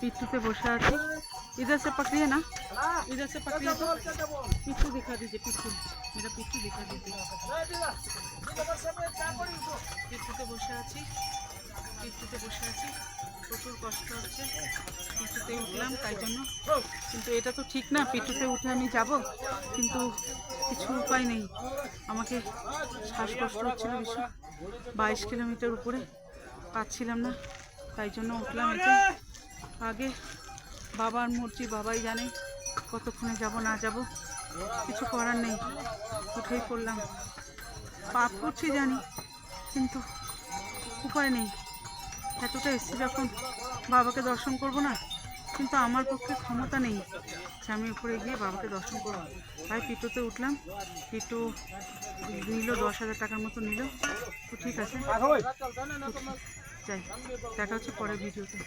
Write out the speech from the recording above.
पिट्ठू बसे आছি। इधर से पकड़िए ना, इधर से पकड़िए तो पिट्ठू दिखा दीजिए। पिट्ठू, मेरा पिट्ठू दिखा दीजिए। पिट्ठूते बसे आছি, পিটুতে বসে আছি। প্রচুর কষ্ট হচ্ছে। পিটুতে উঠলাম তাই জন্য, কিন্তু এটা তো ঠিক না পিটুতে উঠে আমি যাব, কিন্তু কিছু উপায় নেই। আমাকে শ্বাসকষ্ট হচ্ছিল ভীষণ, 22 কিলোমিটার উপরে পাচ্ছিলাম না, তাই জন্য উঠলাম। এটা আগে বাবার মর্জি, বাবাই জানে কতক্ষণে যাব না যাব, কিছু করার নেই, উঠেই পড়লাম। পাপ করছি জানি, কিন্তু উপায় নেই। এতটা এসছি যখন বাবাকে দর্শন করব না, কিন্তু আমার পক্ষে ক্ষমতা নেই যে আমি উপরে গিয়ে বাবাকে দর্শন করব। তাই পিটুতে উঠলাম। পিটু নিল 10,000 টাকার মতো নিল, তো ঠিক আছে যাই, দেখা হচ্ছে পরের ভিডিওতে।